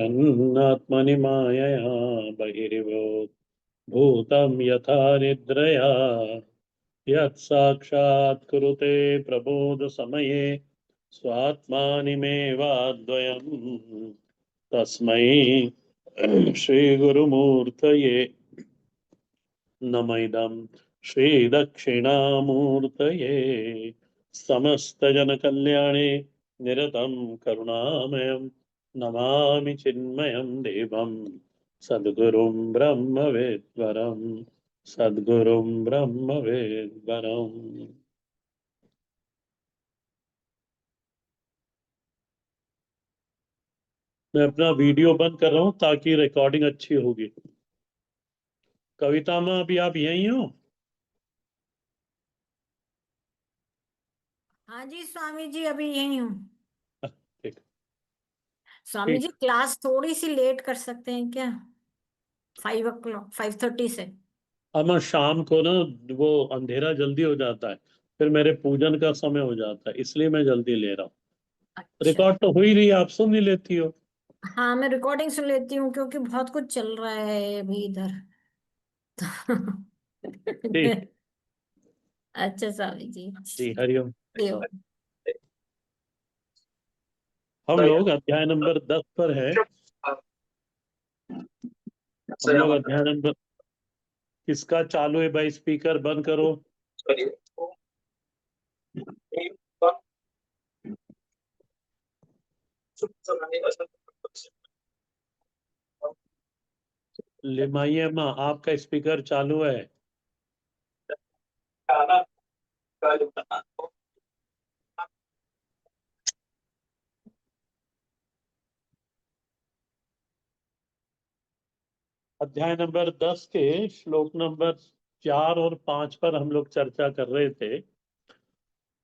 आत्मनि मायया बहिर्भूतं यथा निद्रया यत् साक्षात् कुरुते प्रबोधसमये स्वात्मानिमेवाद्वयम् तस्मै श्रीगुरुमूर्तये नमः श्रीदक्षिणामूर्तये समस्तजनकल्याणे निरतं करुणामयं नमामि चिन्मयं देवं सद्गुरुं ब्रह्मवेद्वरं सद्गुरुं ब्रह्मवेद्वरम्। मैं अपना वीडियो बंद कर रहा हूं ताकि रिकॉर्डिंग अच्छी होगी। कविता माँ, अभी आप यहीं हो? हाँ जी स्वामी जी, अभी यही हूँ। ठीक स्वामी जी, ठीक। क्लास थोड़ी सी लेट कर सकते हैं क्या? 5 o'clock, 5:30 से। अब मैं शाम को ना, वो अंधेरा जल्दी हो जाता है, फिर मेरे पूजन का समय हो जाता है, इसलिए मैं जल्दी ले रहा हूँ। अच्छा। रिकॉर्ड तो हो ही रही है, आप सुन ही लेती हो। हाँ, मैं रिकॉर्डिंग सुन लेती हूँ क्योंकि बहुत कुछ चल रहा है अभी इधर। ठीक। अच्छा स्वामी जी। जी हरिओम। यो। हम लोग अध्याय नंबर 10 पर है। हम लोग अध्याय नंबर किसका चालू है भाई? स्पीकर बंद करो। लिमाइया माँ, आपका स्पीकर चालू है? अध्याय नंबर 10 के श्लोक नंबर 4 और 5 पर हम लोग चर्चा कर रहे थे,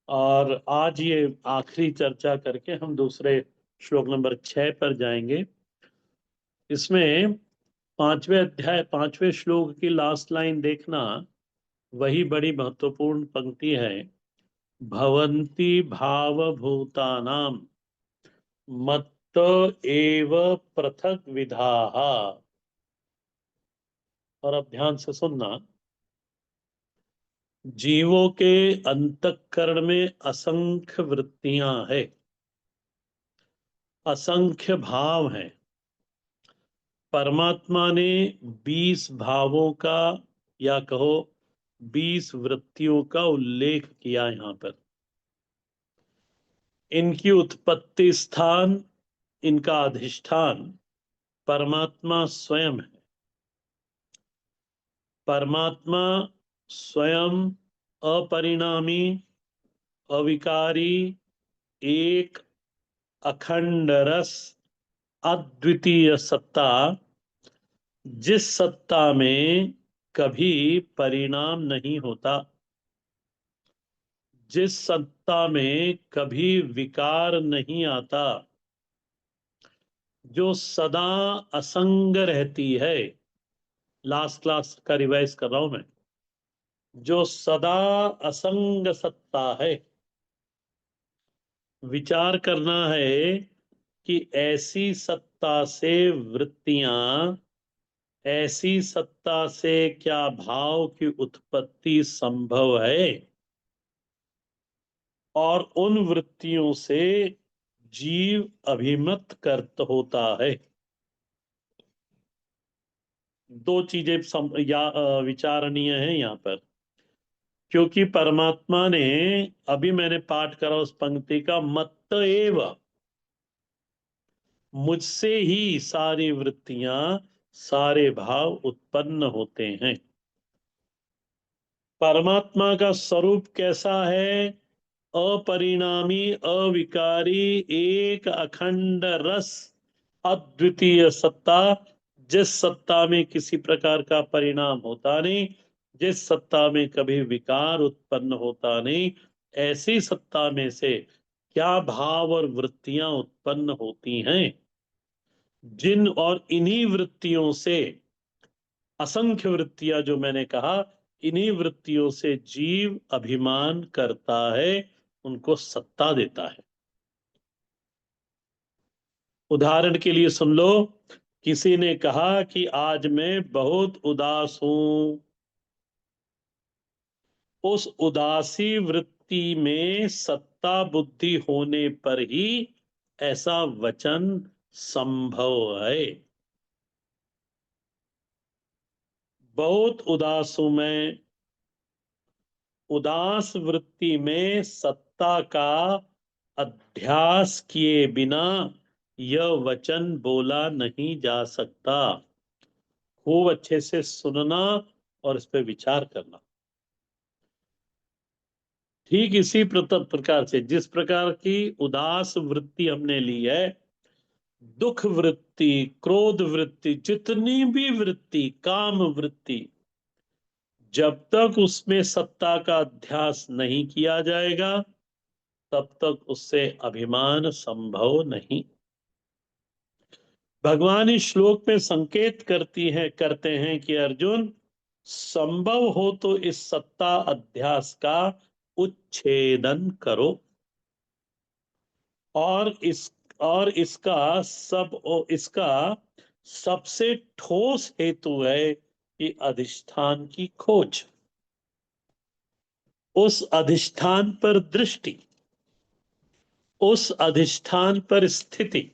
और आज ये आखिरी चर्चा करके हम दूसरे श्लोक नंबर 6 पर जाएंगे। इसमें पांचवें अध्याय 5वें श्लोक की लास्ट लाइन देखना, वही बड़ी महत्वपूर्ण पंक्ति है। भवन्ति भावभूतानाम मत्त एव पृथक विधाः। और अब ध्यान से सुनना। जीवों के अंतःकरण में असंख्य वृत्तियां है, असंख्य भाव हैं। परमात्मा ने 20 भावों का, या कहो 20 वृत्तियों का उल्लेख किया यहां पर। इनकी उत्पत्ति स्थान, इनका अधिष्ठान परमात्मा स्वयं है। परमात्मा स्वयं अपरिणामी, अविकारी, एक, अखंड रस, अद्वितीय सत्ता, जिस सत्ता में कभी परिणाम नहीं होता, जिस सत्ता में कभी विकार नहीं आता, जो सदा असंग रहती है। लास्ट क्लास का रिवाइज कर रहा हूं मैं। जो सदा असंग सत्ता है। विचार करना है कि ऐसी सत्ता से वृत्तियां, ऐसी सत्ता से क्या भाव की उत्पत्ति संभव है, और उन वृत्तियों से जीव अभिमत कर्त होता है। दो चीजें विचारणीय है यहां पर। क्योंकि परमात्मा ने, अभी मैंने पाठ करा उस पंक्ति का, मत्त एव, मुझसे ही सारी वृत्तियां, सारे भाव उत्पन्न होते हैं। परमात्मा का स्वरूप कैसा है? अपरिणामी, अविकारी, एक, अखंड रस, अद्वितीय सत्ता, जिस सत्ता में किसी प्रकार का परिणाम होता नहीं, जिस सत्ता में कभी विकार उत्पन्न होता नहीं, ऐसी सत्ता में से क्या भाव और वृत्तियां उत्पन्न होती हैं, जिन और इन्हीं वृत्तियों से, असंख्य वृत्तियां जो मैंने कहा, इन्हीं वृत्तियों से जीव अभिमान करता है, उनको सत्ता देता है। उदाहरण के लिए सुन लो, किसी ने कहा कि आज मैं बहुत उदास हूं। उस उदासी वृत्ति में सत्ता बुद्धि होने पर ही ऐसा वचन संभव है। बहुत उदास हूं मैं, उदास वृत्ति में सत्ता का अध्यास किए बिना यह वचन बोला नहीं जा सकता। खूब अच्छे से सुनना और इस पे विचार करना। ठीक इसी प्रकार से जिस प्रकार की उदास वृत्ति हमने ली है, दुख वृत्ति, क्रोध वृत्ति, जितनी भी वृत्ति, काम वृत्ति, जब तक उसमें सत्ता का अध्यास नहीं किया जाएगा तब तक उससे अभिमान संभव नहीं। भगवान इस श्लोक में संकेत करते हैं कि अर्जुन, संभव हो तो इस सत्ता अध्यास का उच्छेदन करो। और इस और इसका सबसे ठोस हेतु है कि अधिष्ठान की खोज, उस अधिष्ठान पर दृष्टि, उस अधिष्ठान पर स्थिति।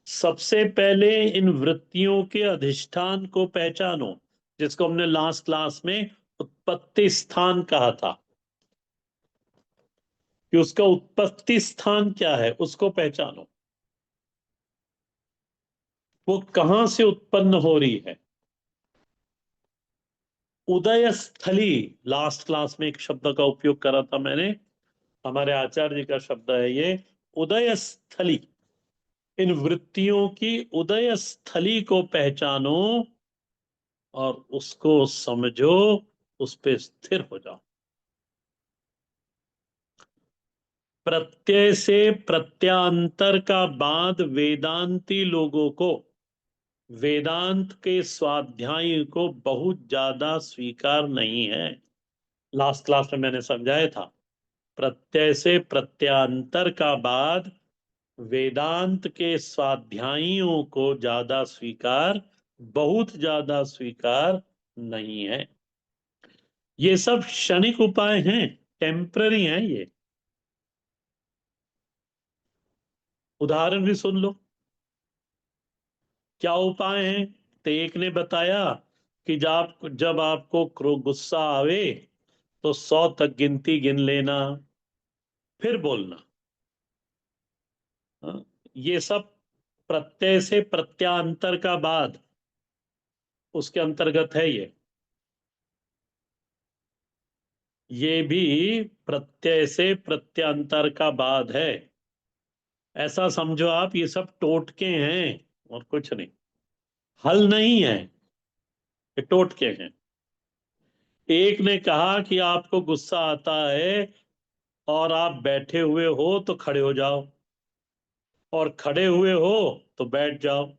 सबसे पहले इन वृत्तियों के अधिष्ठान को पहचानो, जिसको हमने लास्ट क्लास में उत्पत्ति स्थान कहा था, कि उसका उत्पत्ति स्थान क्या है, उसको पहचानो। वो कहां से उत्पन्न हो रही है। उदय स्थली, लास्ट क्लास में एक शब्द का उपयोग करा था मैंने, हमारे आचार्य जी का शब्द है ये, उदय स्थली। इन वृत्तियों की उदय स्थली को पहचानो और उसको समझो, उस पे स्थिर हो जाओ। प्रत्यय से प्रत्यांतर का बाद वेदांती लोगों को, वेदांत के स्वाध्याय को बहुत ज्यादा स्वीकार नहीं है। लास्ट क्लास में मैंने समझाया था, प्रत्यय से प्रत्यांतर का बाद वेदांत के स्वाध्यायियों को ज्यादा स्वीकार, बहुत ज्यादा स्वीकार नहीं है। ये सब क्षणिक उपाय हैं, टेम्पररी हैं ये। उदाहरण भी सुन लो, क्या उपाय हैं। तो एक ने बताया कि जब आपको गुस्सा आवे तो 100 तक गिनती गिन लेना, फिर बोलना। हाँ, ये सब प्रत्यय से प्रत्यांतर का बाद उसके अंतर्गत है ये भी प्रत्यय से प्रत्यांतर का बाद है। ऐसा समझो आप, ये सब टोटके हैं और कुछ नहीं, हल नहीं है, ये टोटके हैं। एक ने कहा कि आपको गुस्सा आता है और आप बैठे हुए हो तो खड़े हो जाओ, और खड़े हुए हो तो बैठ जाओ।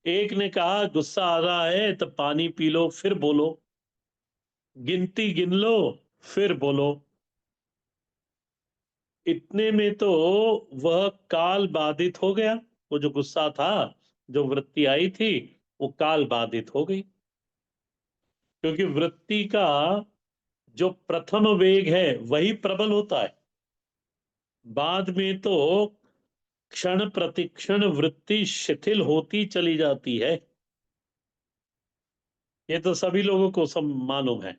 एक ने कहा गुस्सा आ रहा है तो पानी पी लो फिर बोलो, गिनती गिन लो फिर बोलो। इतने में तो वह काल बाधित हो गया। वो जो गुस्सा था, जो वृत्ति आई थी, वो काल बाधित हो गई। क्योंकि वृत्ति का जो प्रथम वेग है वही प्रबल होता है। बाद में तो क्षण प्रतिक्षण वृत्ति शिथिल होती चली जाती है। ये तो सभी लोगों को सब मालूम है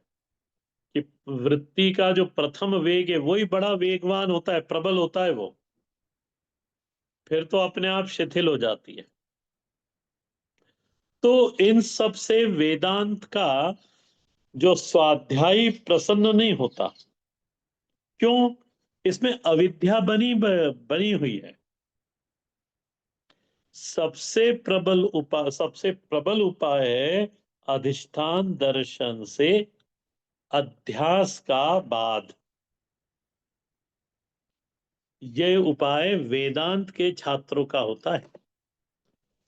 कि वृत्ति का जो प्रथम वेग है वही बड़ा वेगवान होता है, प्रबल होता है वो, फिर तो अपने आप शिथिल हो जाती है। तो इन सब से वेदांत का जो स्वाध्यायी प्रसन्न नहीं होता। क्यों? इसमें अविद्या बनी हुई है। सबसे प्रबल उपाय है अधिष्ठान दर्शन से अध्यास का बाद। यह उपाय वेदांत के छात्रों का होता है।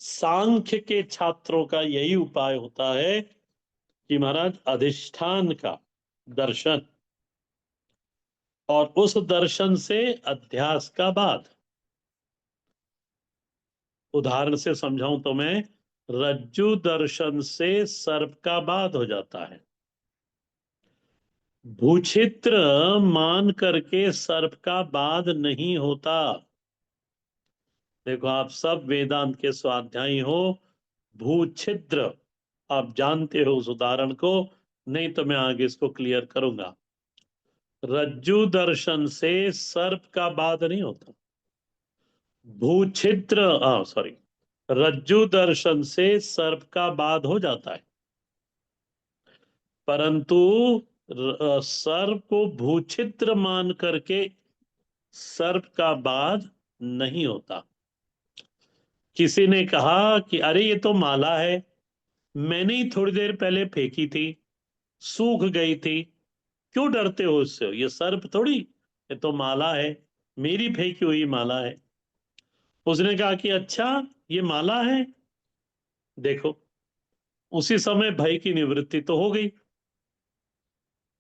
सांख्य के छात्रों का यही उपाय होता है कि महाराज अधिष्ठान का दर्शन, और उस दर्शन से अध्यास का बाद। उदाहरण से समझाऊं तो मैं, रज्जु दर्शन से सर्प का बाध हो जाता है। भूछित्र मान करके सर्प का बाध नहीं होता। देखो, आप सब वेदांत के स्वाध्यायी हो। भूछिद्र, आप जानते हो उस उदाहरण को, नहीं तो मैं आगे इसको क्लियर करूंगा। रज्जु दर्शन से सर्प का बाध नहीं होता। भूछिद्र, सॉरी, रज्जु दर्शन से सर्प का बाध हो जाता है, परंतु सर्प को भूछिद्र मान करके सर्प का बाध नहीं होता। किसी ने कहा कि अरे ये तो माला है, मैंने ही थोड़ी देर पहले फेंकी थी, सूख गई थी, क्यों डरते हो इससे? ये सर्प थोड़ी, ये तो माला है, मेरी फेंकी हुई माला है। उसने कहा कि अच्छा, ये माला है। देखो, उसी समय भय की निवृत्ति तो हो गई।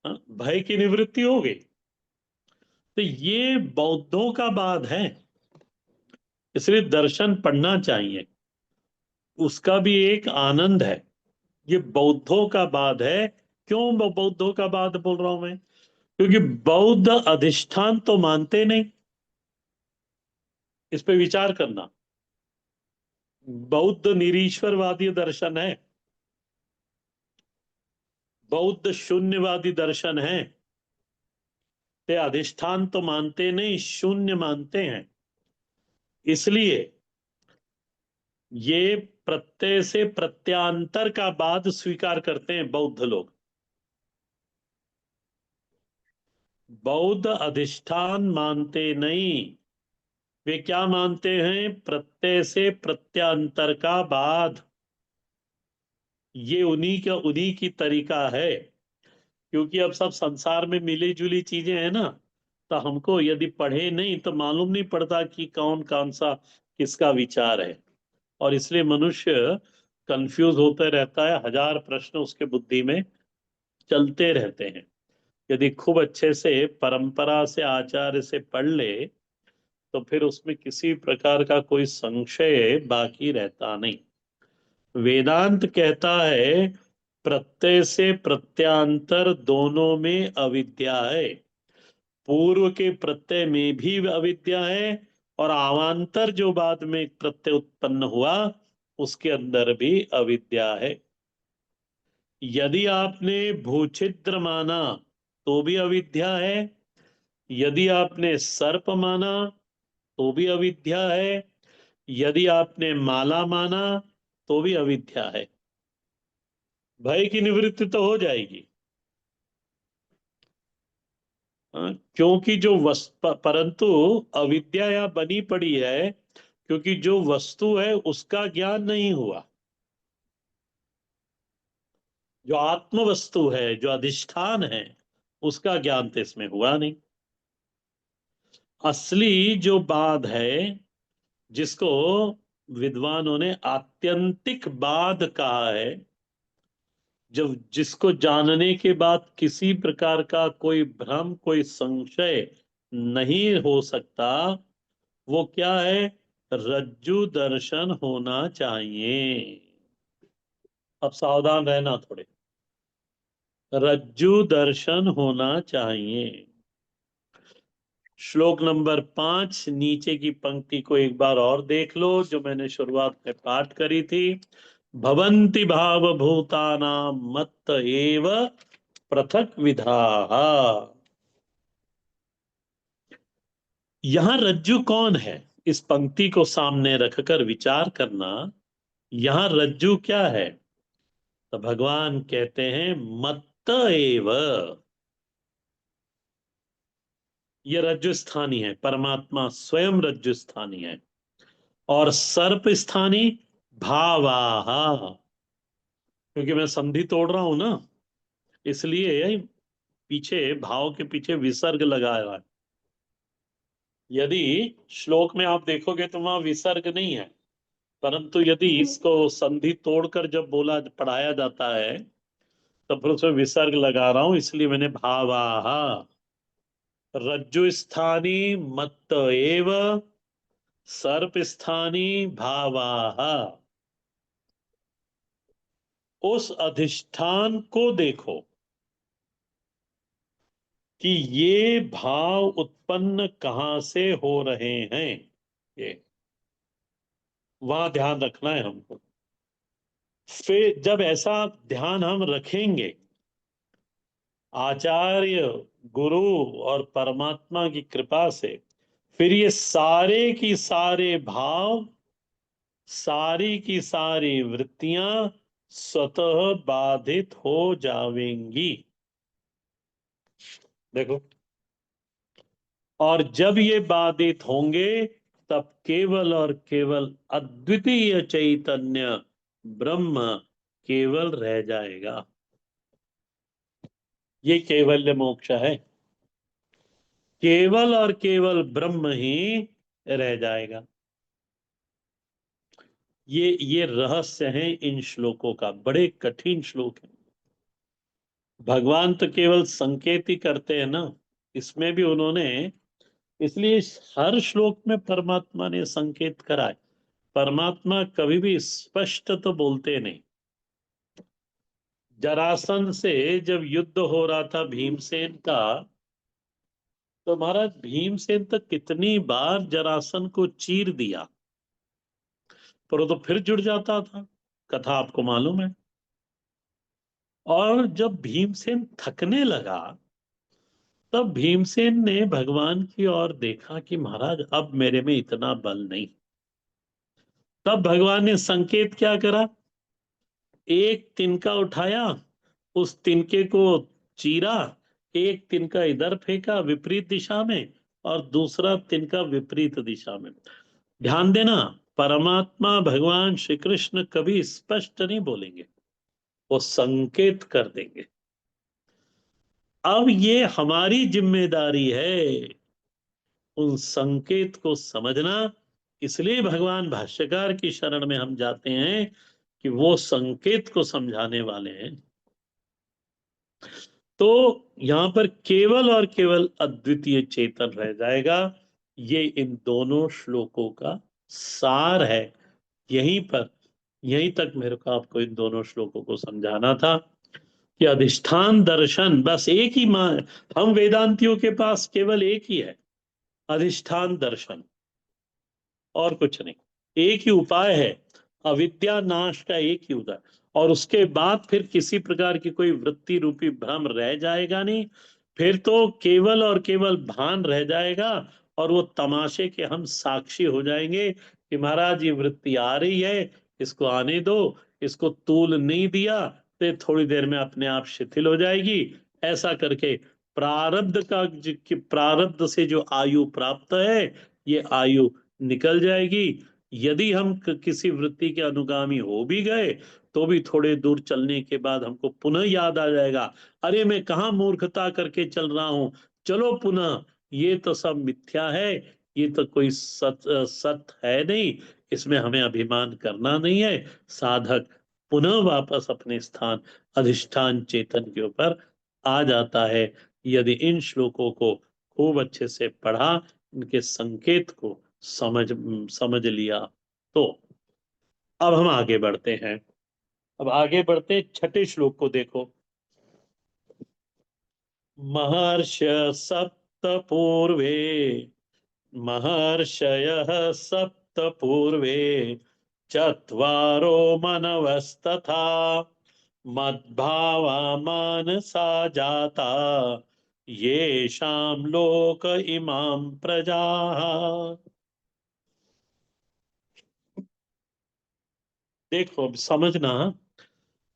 हाँ, भय की निवृत्ति हो गई। तो ये बौद्धों का बाद है, इसलिए दर्शन पढ़ना चाहिए, उसका भी एक आनंद है। ये बौद्धों का बाद है। क्यों बौद्धों का बाद बोल रहा हूं मैं? क्योंकि बौद्ध अधिष्ठान तो मानते नहीं। इस पे विचार करना। बौद्ध निरीश्वरवादी दर्शन है, बौद्ध शून्यवादी दर्शन है। ते अधिष्ठान तो मानते नहीं, शून्य मानते हैं। इसलिए ये प्रत्यय से प्रत्यांतर का बाद स्वीकार करते हैं बौद्ध लोग। बौद्ध अधिष्ठान मानते नहीं। वे क्या मानते हैं? प्रत्यय से प्रत्यांतर का बाद। ये उन्हीं की तरीका है। क्योंकि अब सब संसार में मिली जुली चीजें हैं ना, तो हमको यदि पढ़े नहीं तो मालूम नहीं पड़ता कि कौन कौन सा किसका विचार है। और इसलिए मनुष्य कंफ्यूज होते रहता है, हजार प्रश्न उसके बुद्धि में चलते रहते हैं। यदि खूब अच्छे से परंपरा से आचार्य से पढ़ ले तो फिर उसमें किसी प्रकार का कोई संशय बाकी रहता नहीं। वेदांत कहता है प्रत्यय से प्रत्यांतर दोनों में अविद्या है। पूर्व के प्रत्यय में भी अविद्या है, और अवान्तर जो बाद में प्रत्यय उत्पन्न हुआ उसके अंदर भी अविद्या है। यदि आपने भूछिद्र माना तो भी अविद्या है, यदि आपने सर्प माना तो भी अविद्या है, यदि आपने माला माना तो भी अविद्या है। भय की निवृत्ति तो हो जाएगी। हाँ, क्योंकि जो वस्तु, परंतु अविद्या यहाँ बनी पड़ी है क्योंकि जो वस्तु है उसका ज्ञान नहीं हुआ। जो आत्म वस्तु है, जो अधिष्ठान है, उसका ज्ञान तो इसमें हुआ नहीं। असली जो बात है, जिसको विद्वानों ने आत्यंतिक बाद कहा है, जब जिसको जानने के बाद किसी प्रकार का कोई भ्रम, कोई संशय नहीं हो सकता, वो क्या है? रज्जु दर्शन होना चाहिए। अब सावधान रहना थोड़े। रज्जु दर्शन होना चाहिए। श्लोक नंबर 5, नीचे की पंक्ति को एक बार और देख लो, जो मैंने शुरुआत में पाठ करी थी। भवन्ति भाव भूतानां मत्त एव पृथक विधाः। यहां रज्जु कौन है? इस पंक्ति को सामने रखकर विचार करना। यहां रज्जु क्या है? तो भगवान कहते हैं मत्त एव। ये रज्जु स्थानी है, परमात्मा स्वयं रज्जु स्थानी है। और सर्प स्थानी भावाहा। क्योंकि मैं संधि तोड़ रहा हूं ना, इसलिए पीछे भाव के पीछे विसर्ग लगाया है। यदि श्लोक में आप देखोगे तो वहां विसर्ग नहीं है, परंतु यदि इसको संधि तोड़कर जब बोला पढ़ाया जाता है तो फिर उसमें विसर्ग लगा रहा हूं, इसलिए मैंने भावाहा। रज्जु स्थानी मत्त एव सर्पस्थानी भावाः, उस अधिष्ठान को देखो कि ये भाव उत्पन्न कहां से हो रहे हैं। ये वहां ध्यान रखना है हमको। फिर जब ऐसा ध्यान हम रखेंगे, आचार्य, गुरु और परमात्मा की कृपा से, फिर ये सारे की सारे भाव, सारी की सारी वृत्तियां स्वतः बाधित हो जावेंगी। देखो, और जब ये बाधित होंगे, तब केवल और केवल अद्वितीय चैतन्य ब्रह्म केवल रह जाएगा। ये कैवल्य मोक्ष है। केवल और केवल ब्रह्म ही रह जाएगा। ये रहस्य है इन श्लोकों का। बड़े कठिन श्लोक है। भगवान तो केवल संकेत ही करते हैं ना। इसमें भी उन्होंने, इसलिए हर श्लोक में परमात्मा ने संकेत करा है। परमात्मा कभी भी स्पष्ट तो बोलते नहीं। जरासंध से जब युद्ध हो रहा था भीमसेन का, तो महाराज भीमसेन तो कितनी बार जरासंध को चीर दिया, पर वो तो फिर जुड़ जाता था। कथा आपको मालूम है। और जब भीमसेन थकने लगा, तब भीमसेन ने भगवान की ओर देखा कि महाराज अब मेरे में इतना बल नहीं। तब भगवान ने संकेत क्या करा, एक तिनका उठाया, उस तिनके को चीरा, एक तिनका इधर फेंका विपरीत दिशा में, और दूसरा तिनका विपरीत दिशा में। ध्यान देना, परमात्मा भगवान श्री कृष्ण कभी स्पष्ट नहीं बोलेंगे, वो संकेत कर देंगे। अब ये हमारी जिम्मेदारी है उन संकेत को समझना। इसलिए भगवान भाष्यकार की शरण में हम जाते हैं कि वो संकेत को समझाने वाले हैं। तो यहां पर केवल और केवल अद्वितीय चेतन रह जाएगा। ये इन दोनों श्लोकों का सार है। यहीं पर, यहीं तक मेरे को आपको इन दोनों श्लोकों को समझाना था कि अधिष्ठान दर्शन बस एक ही मां। हम वेदांतियों के पास केवल एक ही है, अधिष्ठान दर्शन, और कुछ नहीं। एक ही उपाय है, अविद्या नाश का एक ही उपाय। और उसके बाद फिर किसी प्रकार की कोई वृत्ति रूपी भ्रम रह जाएगा नहीं। फिर तो केवल और केवल भान रह जाएगा, और वो तमाशे के हम साक्षी हो जाएंगे कि महाराज ये वृत्ति आ रही है, इसको आने दो, इसको तूल नहीं दिया तो ये थोड़ी देर में अपने आप शिथिल हो जाएगी। ऐसा करके प्रारब्ध का, प्रारब्ध से जो आयु प्राप्त है, ये आयु निकल जाएगी। यदि हम किसी वृत्ति के अनुगामी हो भी गए, तो भी थोड़े दूर चलने के बाद हमको पुनः याद आ जाएगा, अरे मैं कहाँ मूर्खता करके चल रहा हूं, चलो पुनः, ये तो सब मिथ्या है, ये तो कोई सत है नहीं, इसमें हमें अभिमान करना नहीं है। साधक पुनः वापस अपने स्थान अधिष्ठान चेतन के ऊपर आ जाता है, यदि इन श्लोकों को खूब अच्छे से पढ़ा, इनके संकेत को समझ समझ लिया तो। अब हम आगे बढ़ते हैं। अब आगे बढ़ते छठे श्लोक को देखो। महर्षय सप्त पूर्वे, महर्षयः सप्त पूर्वे, चत्वारो मनवस्तथा मद्भावा मानसा जाता, येषां लोक इमां प्रजाः। देखो, अब समझना,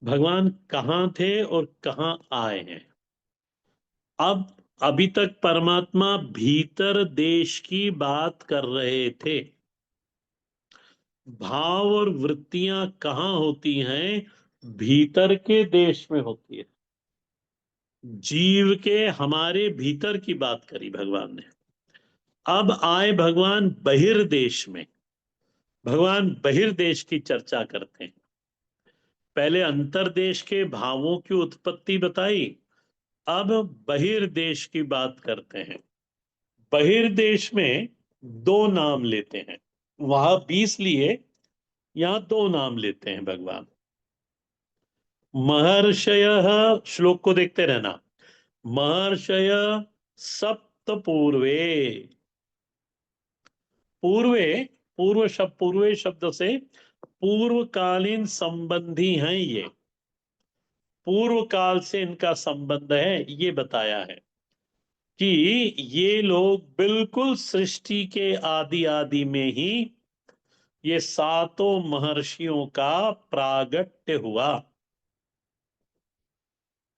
भगवान कहाँ थे और कहाँ आए हैं। अब अभी तक परमात्मा भीतर देश की बात कर रहे थे। भाव और वृत्तियां कहाँ होती हैं? भीतर के देश में होती है। जीव के हमारे भीतर की बात करी भगवान ने। अब आए भगवान बहिर्देश में। भगवान बहिर्देश की चर्चा करते हैं। पहले अंतरदेश के भावों की उत्पत्ति बताई, अब बहिर्देश की बात करते हैं। बहिर्देश में दो नाम लेते हैं। वहां 20 लिए, यहां 2 नाम लेते हैं भगवान। महर्षयः, श्लोक को देखते रहना। महर्षय सप्त पूर्वे। पूर्वे, पूर्वे शब्द से पूर्वकालीन संबंधी हैं ये, पूर्व काल से इनका संबंध है, ये बताया है कि ये लोग बिल्कुल सृष्टि के आदि आदि में ही ये सातों महर्षियों का प्रागट्य हुआ।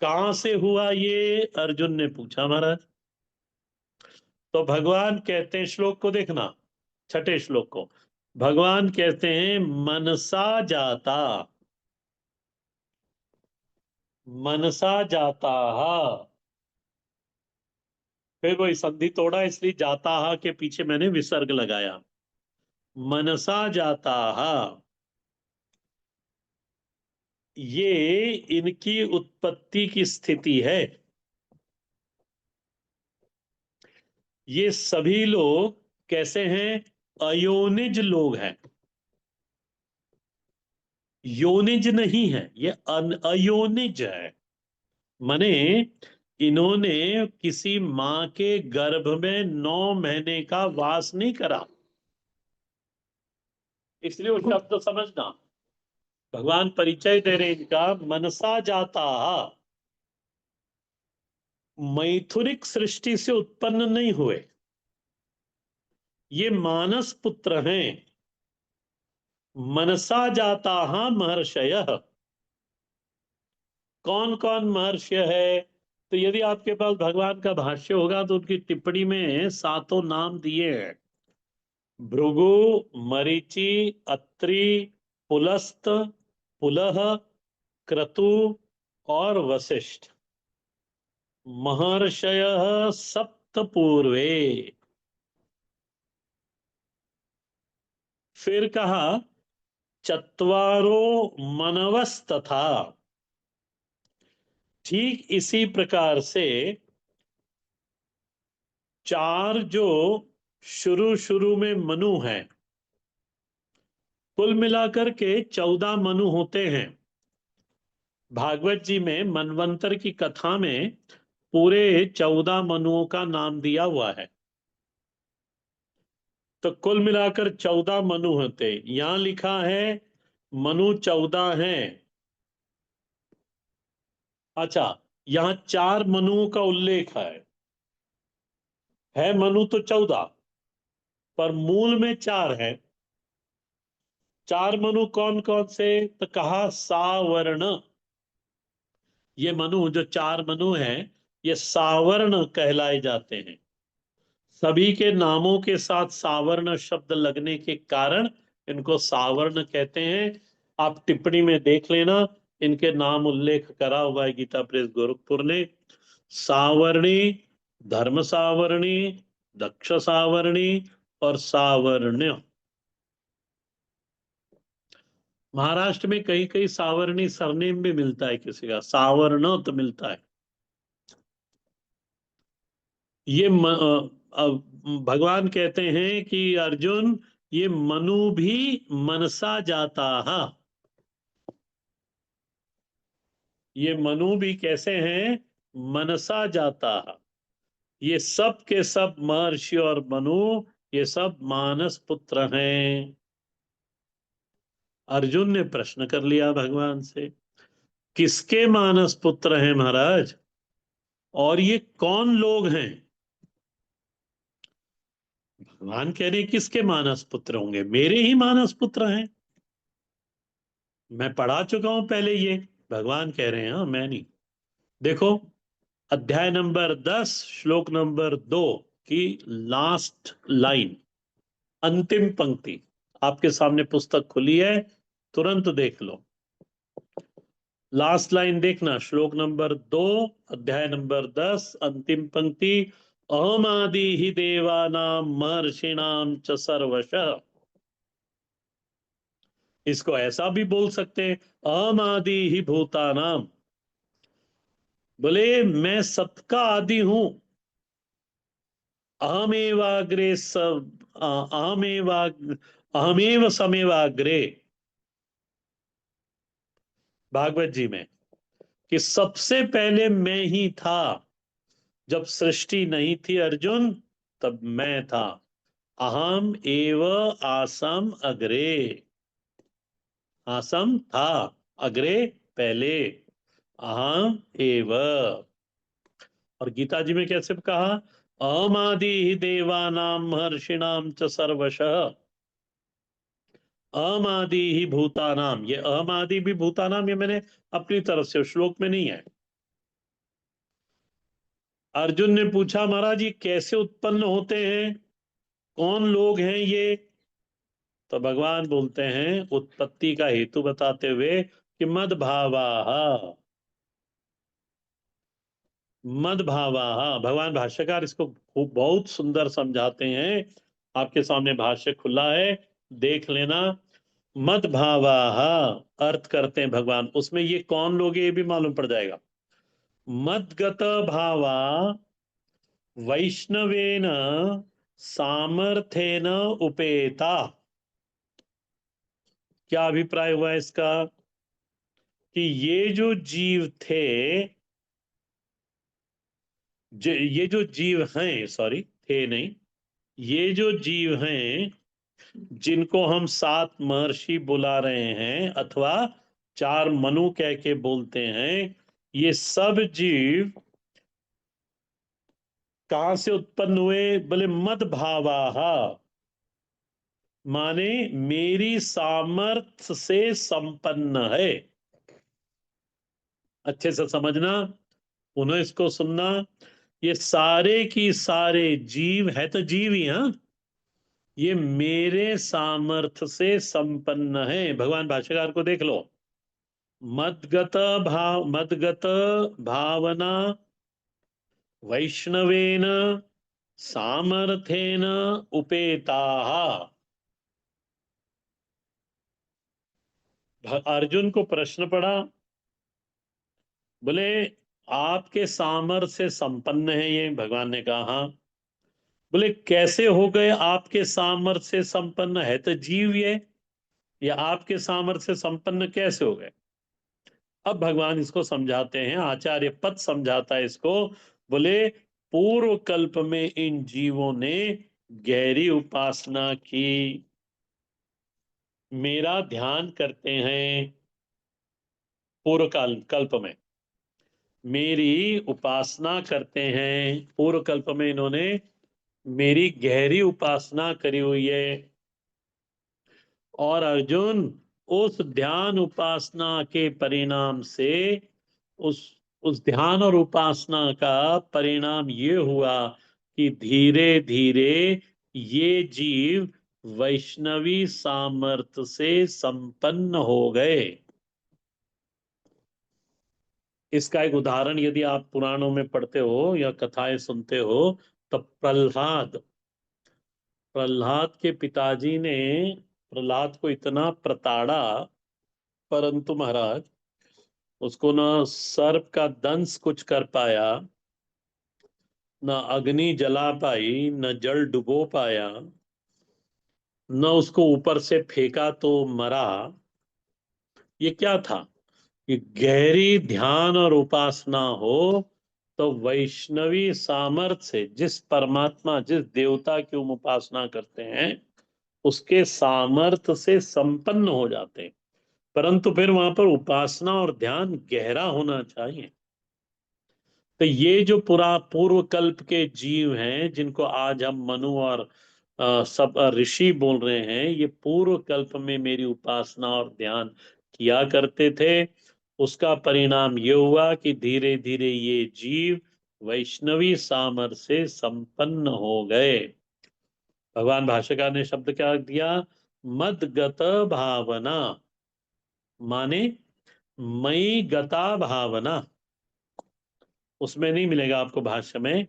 कहां से हुआ ये अर्जुन ने पूछा महाराज। तो भगवान कहते हैं, श्लोक को देखना, छठे श्लोक को, भगवान कहते हैं मनसा जाता, मनसा जाता। फिर वही संधि तोड़ा, इसलिए जाता के पीछे मैंने विसर्ग लगाया। मनसा जाता, ये इनकी उत्पत्ति की स्थिति है। ये सभी लोग कैसे हैं? अयोनिज लोग हैं, योनिज नहीं है ये, अयोनिज है। माने इन्होंने किसी मां के गर्भ में 9 महीने का वास नहीं करा, इसलिए वो शब्द समझना। भगवान परिचय दे रहे इनका, मनसा जाता, मैथुनिक सृष्टि से उत्पन्न नहीं हुए, ये मानस पुत्र हैं। मनसा जाता महर्षय। कौन कौन महर्षि है? तो यदि आपके पास भगवान का भाष्य होगा तो उनकी टिप्पणी में सातों नाम दिए हैं। भृगु, मरीचि, अत्रि, पुलस्त, पुलह, क्रतु और वशिष्ठ। महर्षयः सप्त पूर्वे। फिर कहा चत्वारो मनवस्तथा। ठीक इसी प्रकार से 4 जो शुरू शुरू में मनु हैं, कुल मिलाकर के 14 मनु होते हैं। भागवत जी में मनवंतर की कथा में पूरे 14 मनुओं का नाम दिया हुआ है। तो कुल मिलाकर 14 मनु होते, यहां लिखा है मनु 14 हैं। अच्छा, यहां 4 मनुओं का उल्लेख है मनु तो 14, पर मूल में 4 है। 4 मनु कौन कौन से? तो कहा सावर्ण। ये मनु जो 4 मनु हैं, ये सावर्ण कहलाए जाते हैं। सभी के नामों के साथ सावर्ण शब्द लगने के कारण इनको सावर्ण कहते हैं। आप टिप्पणी में देख लेना, इनके नाम उल्लेख करा हुआ है गीता प्रेस गोरखपुर ने। सावर्णी, धर्म सावर्णी, दक्ष सावर्णी और सावर्ण्य। महाराष्ट्र में कहीं कहीं सावर्णी सरनेम भी मिलता है किसी का, सावर्ण तो मिलता है। ये भगवान कहते हैं कि अर्जुन, ये मनु भी मनसा जाता है। ये मनु भी कैसे हैं? मनसा जाता है। ये सब के सब महर्षि और मनु, ये सब मानस पुत्र हैं। अर्जुन ने प्रश्न कर लिया भगवान से, किसके मानस पुत्र हैं महाराज, और ये कौन लोग हैं? भगवान कह रहे किसके मानस पुत्र होंगे? मेरे ही मानस पुत्र हैं। मैं पढ़ा चुका हूं पहले ये। भगवान कह रहे हैं, हाँ मैं नहीं। देखो, अध्याय नंबर 10 श्लोक नंबर 2 की लास्ट लाइन, अंतिम पंक्ति। आपके सामने पुस्तक खुली है, तुरंत देख लो। लास्ट लाइन देखना, श्लोक नंबर 2, अध्याय नंबर 10, अंतिम पंक्ति। अहम आदि ही देवानाम महर्षिणाम च सर्वशः। इसको ऐसा भी बोल सकते हैं, अहम आदि ही भूतानाम। बोले मैं सबका आदि हूं। अहमेवाग्रे सब, अहमेवा अहमेव समेवाग्रे, भागवत जी में, कि सबसे पहले मैं ही था। जब सृष्टि नहीं थी अर्जुन, तब मैं था। अहम एव आसम अग्रे, आसम था, अग्रे पहले, अहम एव। और गीता जी में कैसे कहा, अहमादि ही देवानाम महर्षिणाम च सर्वशः, अहमादि ही भूतानाम। ये अहमादि भी भूतानाम, ये मैंने अपनी तरफ से, श्लोक में नहीं है। अर्जुन ने पूछा, महाराज ये कैसे उत्पन्न होते हैं, कौन लोग हैं ये? तो भगवान बोलते हैं, उत्पत्ति का हेतु बताते हुए, कि मद भावाः, मद भावाः। भगवान भाष्यकार इसको खूब बहुत सुंदर समझाते हैं। आपके सामने भाष्य खुला है, देख लेना। मद भावाः अर्थ करते हैं भगवान, उसमें ये कौन लोग हैं ये भी मालूम पड़ जाएगा। मदगत भावा वैष्णवेन सामर्थ्येन उपेता। क्या अभिप्राय हुआ इसका, कि ये जो जीव थे, ये जो जीव हैं, सॉरी थे नहीं, ये जो जीव हैं, जिनको हम सात महर्षि बुला रहे हैं, अथवा चार मनु कह के बोलते हैं, ये सब जीव कहां से उत्पन्न हुए? बोले मद भावाः, माने मेरी सामर्थ्य से संपन्न है। अच्छे से समझना, उन्हें इसको सुनना। ये सारे की सारे जीव है, तो जीव ही, हाँ, ये मेरे सामर्थ्य से संपन्न है। भगवान भाष्यकार को देख लो। मदगत मदगत भावना वैष्णवेन सामर्थ्येन उपेताः। अर्जुन को प्रश्न पड़ा, बोले आपके सामर्थ्य से संपन्न है ये? भगवान ने कहा हाँ। बोले कैसे हो गए आपके सामर्थ्य से संपन्न? है तो जीव ये, या आपके सामर्थ्य से संपन्न कैसे हो गए? अब भगवान इसको समझाते हैं, आचार्य पद समझाता है इसको। बोले पूर्व कल्प में इन जीवों ने गहरी उपासना की, मेरा ध्यान करते हैं। पूर्व काल कल्प में मेरी उपासना करते हैं, पूर्व कल्प में इन्होंने मेरी गहरी उपासना करी हुई है। और अर्जुन, उस ध्यान उपासना के परिणाम से, उस उस ध्यान और उपासना का परिणाम ये हुआ कि धीरे धीरे ये जीव वैष्णवी सामर्थ्य से संपन्न हो गए। इसका एक उदाहरण यदि आप पुराणों में पढ़ते हो या कथाएं सुनते हो, तो प्रहलाद, प्रहलाद के पिताजी ने प्रहलाद को इतना प्रताड़ा, परंतु महाराज उसको न सर्प का दंश कुछ कर पाया, न अग्नि जला पाई, न जल डुबो पाया, न उसको ऊपर से फेंका तो मरा। ये क्या था? ये गहरी ध्यान और उपासना हो, तो वैष्णवी सामर्थ्य से जिस परमात्मा, जिस देवता की हम उपासना करते हैं, उसके सामर्थ्य से संपन्न हो जाते हैं। परंतु फिर वहां पर उपासना और ध्यान गहरा होना चाहिए। तो ये जो पूर्व कल्प के जीव हैं, जिनको आज हम मनु और सब ऋषि बोल रहे हैं, ये पूर्व कल्प में मेरी उपासना और ध्यान किया करते थे। उसका परिणाम ये हुआ कि धीरे धीरे ये जीव वैष्णवी सामर्थ्य से संपन्न हो गए। भगवान भाष्यकार ने शब्द क्या दिया? मदगत भावना, माने मई गता भावना। उसमें नहीं मिलेगा आपको भाष्य में,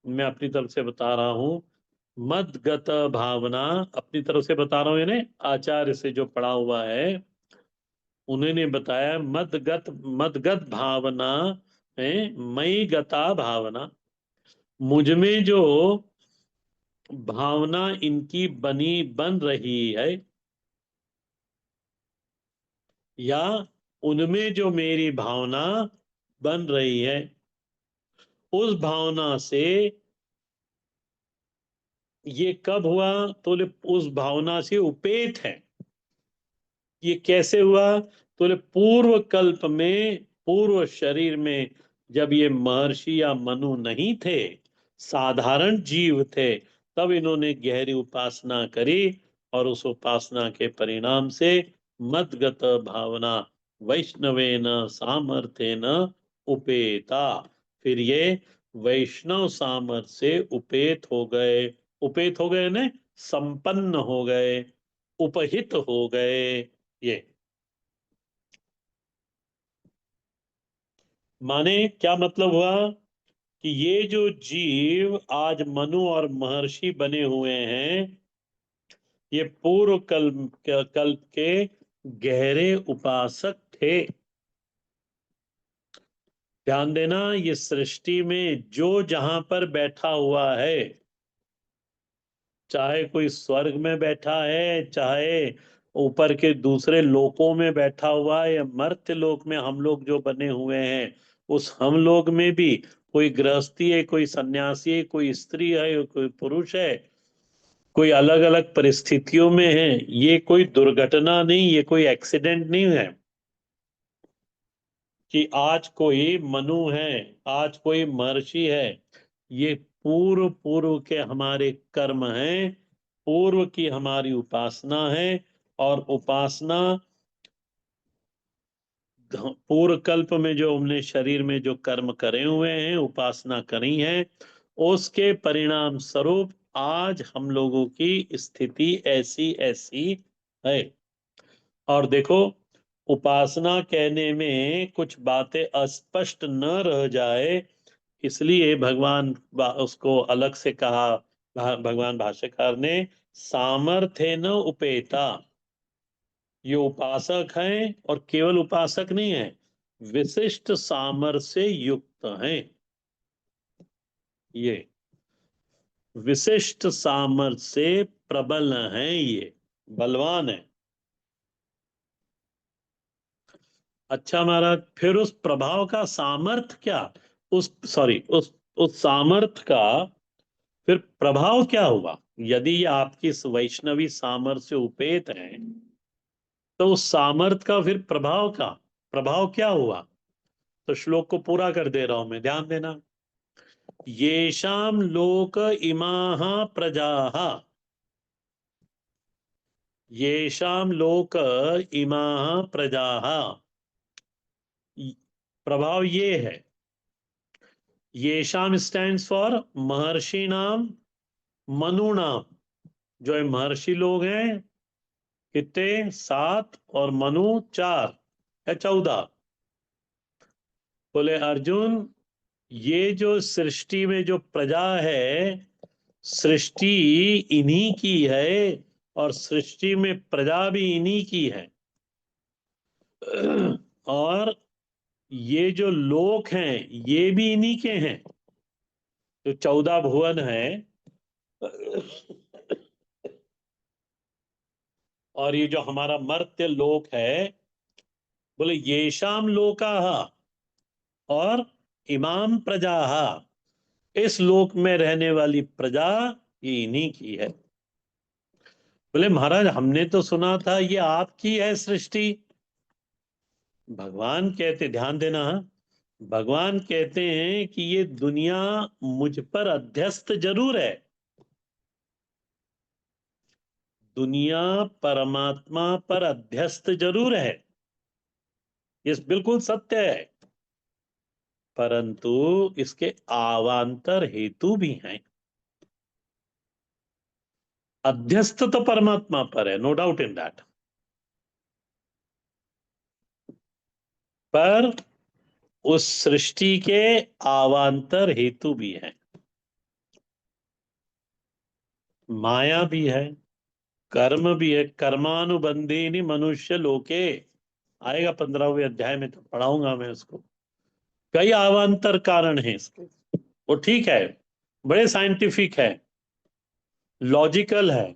मैं अपनी तरफ से बता रहा हूं। मदगत भावना अपनी तरफ से बता रहा हूं, यानी आचार्य से जो पढ़ा हुआ है उन्होंने बताया, मदगत, मदगत भावना है, मई गता भावना। मुझ में जो भावना इनकी बन रही है, या उनमें जो मेरी भावना बन रही है, उस भावना से ये कब हुआ? तो उस भावना से उपेत है। ये कैसे हुआ? तो पूर्व कल्प में, पूर्व शरीर में, जब ये महर्षि या मनु नहीं थे, साधारण जीव थे, तब इन्होंने गहरी उपासना करी, और उस उपासना के परिणाम से मदगत भावना वैष्णवेन सामर्थ्येन उपेता, फिर ये वैष्णव सामर्थ्य से उपेत हो गए। उपेत हो गए ने संपन्न हो गए, उपहित हो गए। ये माने क्या मतलब हुआ? कि ये जो जीव आज मनु और महर्षि बने हुए हैं, ये पूर्व कल्प के गहरे उपासक थे। ध्यान देना, ये सृष्टि में जो जहां पर बैठा हुआ है, चाहे कोई स्वर्ग में बैठा है, चाहे ऊपर के दूसरे लोकों में बैठा हुआ है, या मर्त्य लोक में हम लोग जो बने हुए हैं, उस हम लोग में भी कोई गृहस्थी है, कोई सन्यासी है, कोई स्त्री है, कोई पुरुष है, कोई अलग अलग परिस्थितियों में है। ये कोई दुर्घटना नहीं, ये कोई एक्सीडेंट नहीं है कि आज कोई मनु है, आज कोई महर्षि है। ये पूर्व पूर्व के हमारे कर्म हैं, पूर्व की हमारी उपासना है। और उपासना पूर्व कल्प में जो हमने शरीर में जो कर्म करे हुए हैं, उपासना करी है, उसके परिणाम स्वरूप आज हम लोगों की स्थिति ऐसी ऐसी है। और देखो, उपासना कहने में कुछ बातें अस्पष्ट न रह जाए, इसलिए उसको अलग से कहा, भगवान भाष्यकार ने, सामर्थ्य न उपेता। ये उपासक हैं, और केवल उपासक नहीं है, विशिष्ट सामर्थ्य से युक्त हैं। ये विशिष्ट सामर्थ्य से प्रबल हैं, ये बलवान है। अच्छा महाराज, फिर उस प्रभाव का सामर्थ्य क्या? उस सामर्थ्य का फिर प्रभाव क्या हुआ? यदि ये आपकी इस वैष्णवी सामर्थ्य से उपेत हैं, तो उस सामर्थ्य का फिर प्रभाव क्या हुआ? तो श्लोक को पूरा कर दे रहा हूं मैं, ध्यान देना। येषाम लोक इमाः प्रजाः, येषाम लोक इमाः प्रजाः, प्रभाव ये है। येषाम स्टैंड्स फॉर महर्षि नाम, मनु नाम। जो है महर्षि लोग हैं, कितने? 7, और मनु 4 है, 14। बोले अर्जुन, ये जो सृष्टि में जो प्रजा है, सृष्टि इन्हीं की है, और सृष्टि में प्रजा भी इन्हीं की है। और ये जो लोक हैं, ये भी इन्हीं के हैं। जो 14 भुवन है, और ये जो हमारा मर्त्य लोक है, बोले येषाम लोकाः, और इमाम प्रजा, इस लोक में रहने वाली प्रजा ये इन्हीं की है। बोले महाराज, हमने तो सुना था ये आपकी है सृष्टि। भगवान कहते, ध्यान देना, भगवान कहते हैं कि ये दुनिया मुझ पर अध्यस्त जरूर है, दुनिया परमात्मा पर अध्यस्त जरूर है, ये बिल्कुल सत्य है, परंतु इसके अवान्तर हेतु भी हैं। अध्यस्त तो परमात्मा पर है, नो डाउट इन दैट, पर उस सृष्टि के अवान्तर हेतु भी हैं। माया भी है, कर्म भी है। कर्मानुबंधीनि मनुष्य लोके, आएगा 15वें अध्याय में, तो पढ़ाऊंगा मैं उसको। कई अवान्तर कारण हैं इसके, वो ठीक है, बड़े साइंटिफिक है, लॉजिकल है,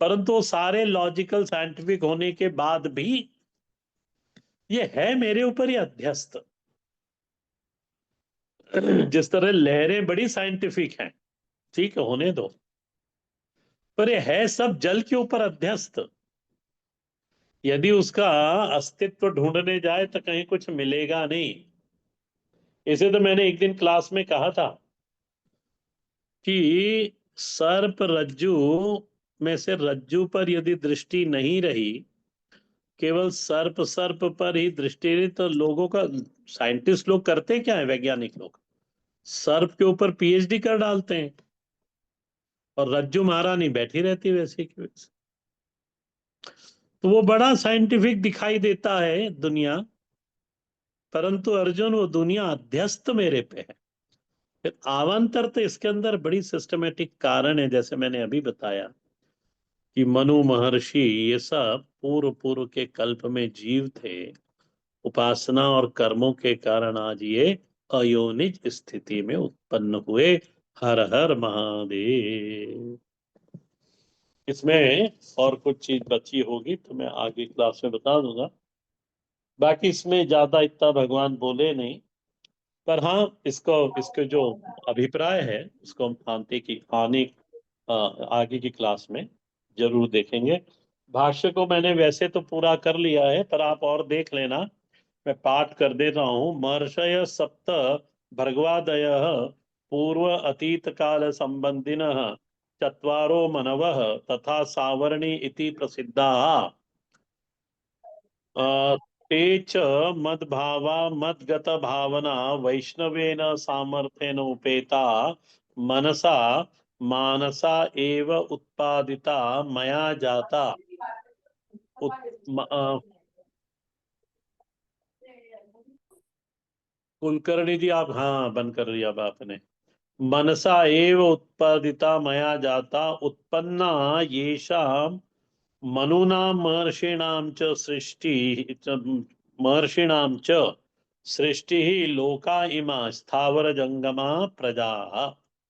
परंतु सारे लॉजिकल साइंटिफिक होने के बाद भी ये है मेरे ऊपर ही अध्यस्त। जिस तरह लहरें बड़ी साइंटिफिक हैं, ठीक है, होने दो, पर ये है सब जल के ऊपर अध्यस्त। यदि उसका अस्तित्व ढूंढने जाए तो कहीं कुछ मिलेगा नहीं। इसे तो मैंने एक दिन क्लास में कहा था कि सर्प रज्जू में से रज्जू पर यदि दृष्टि नहीं रही, केवल सर्प सर्प पर ही दृष्टि रही, तो लोगों का, साइंटिस्ट लोग करते क्या है, वैज्ञानिक लोग सर्प के ऊपर पीएचडी कर डालते हैं, और रज्जू महारानी बैठी रहती वैसे की वैसे। तो वो बड़ा साइंटिफिक दिखाई देता है दुनिया, परंतु अर्जुन वो दुनिया अध्यस्त मेरे पे है। फिर आवांतर तो इसके अंदर बड़ी सिस्टमेटिक कारण है, जैसे मैंने अभी बताया कि मनु महर्षि ये सब पूर्व पूर्व के कल्प में जीव थे, उपासना और कर्मों के कारण आज ये अयोनिज स्थिति में उत्पन्न हुए। हर हर महादेव। इसमें और कुछ चीज बची होगी तो मैं आगे क्लास में बता दूंगा। बाकी इसमें ज्यादा इतना भगवान बोले नहीं, पर हाँ, इसको इसके जो अभिप्राय है उसको हम आगे की क्लास में जरूर देखेंगे। भाष्य को मैंने वैसे तो पूरा कर लिया है, पर आप और देख लेना। मैं पाठ कर देता हूँ। महर्षय सप्त भर्गवादय पूर्व अतीत काल संबंधिनः चत्वारो मनवः तथा सावर्णी इति प्रसिद्धाः ते च मद्भावा मद्गत भावना वैष्णवेन सामर्थ्येन उपेता मनसा मानसा एव उत्पादिता मया जाता। उत, कुलकर्णी जी, आप हाँ बंद कर दिया अब आपने। मनसा एव उत्पादिता मया जाता उत्पन्ना येषां मनूनां महर्षीणां च महर्षीणां च सृष्टिः लोका इमा स्थावर जंगमा प्रजा।